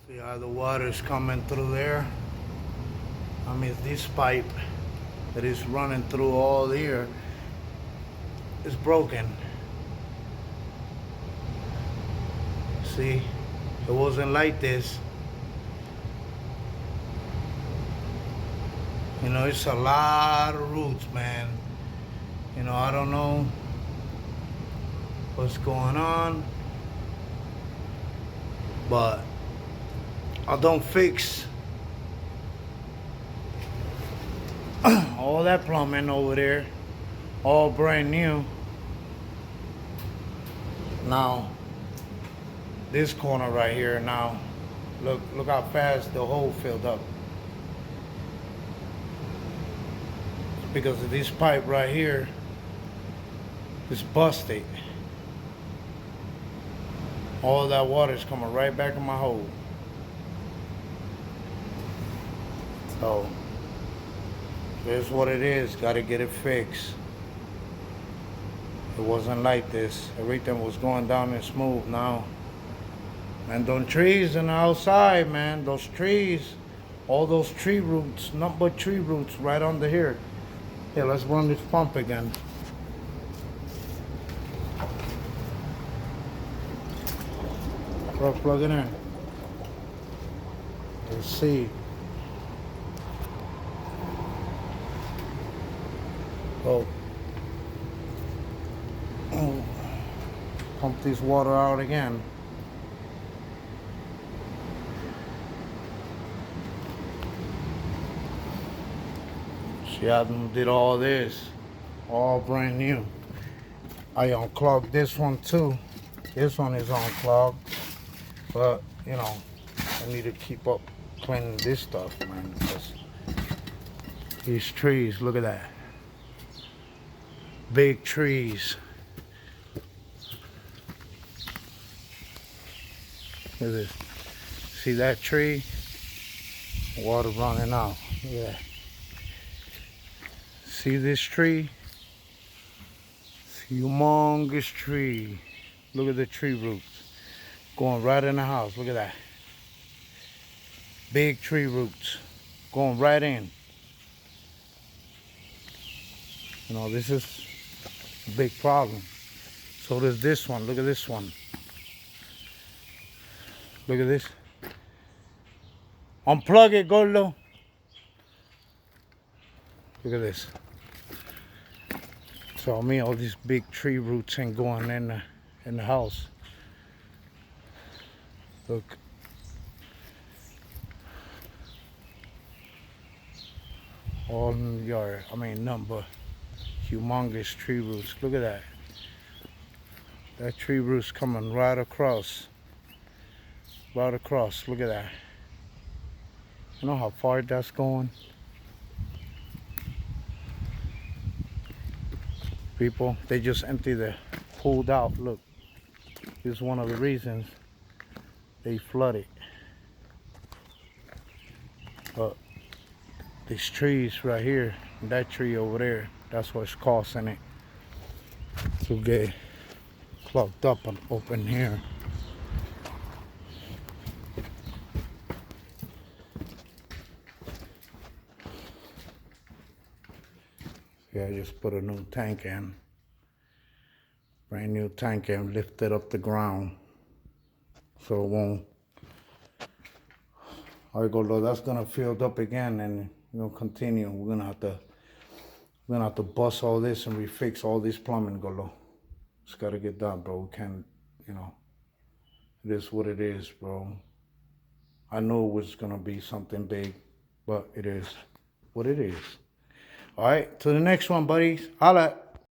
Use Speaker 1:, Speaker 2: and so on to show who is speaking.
Speaker 1: See how the water is coming through there? I mean, this pipe that is running through all here is broken. See, it wasn't like this. You know, it's a lot of roots, man. You know, I don't know what's going on, but I don't fix all that plumbing over there, all brand new. Now, this corner right here now, look how fast the hole filled up. It's because of this pipe right here is busted. All that water is coming right back in my hole. So, here's what it is. Gotta get it fixed. It wasn't like this. Everything was going down and smooth now. Man, them trees on the outside, man. Those trees. All those tree roots. Nothing but tree roots right under here. Here, let's run this pump again. Plug it in. Let's see. Oh. Pump this water out again. See, I did all this, all brand new. I unclogged this one too. This one is unclogged, but you know, I need to keep up cleaning this stuff, man. Because these trees, look at that. Big trees. Look at this. See that tree? Water running out. Look at that. See this tree? Humongous tree. Look at the tree roots. Going right in the house. Look at that. Big tree roots. Going right in. You know, this is a big problem. So there's this one. Look at this one. Look at this. Unplug it, Gordo. Look at this. So I mean, all these big tree roots ain't going in the house. Look. All in the yard. I mean, nothing but humongous tree roots. Look at that. That tree root's coming right across. Right across. Look at that. You know how far that's going? People, they just empty the pulled out. Look, this is one of the reasons they flooded. But these trees right here, and that tree over there, that's what's causing it to get clogged up and open here. Yeah, I just put a new tank in. Brand new tank in, lifted up the ground. So it won't. Alright, Gordo, that's gonna fill up again and we're gonna continue. We're gonna have to bust all this and refix all this plumbing, Gordo. It's gotta get done, bro. We can't, you know. It is what it is, bro. I know it was gonna be something big, but it is what it is. All right, to the next one, buddies. Holla.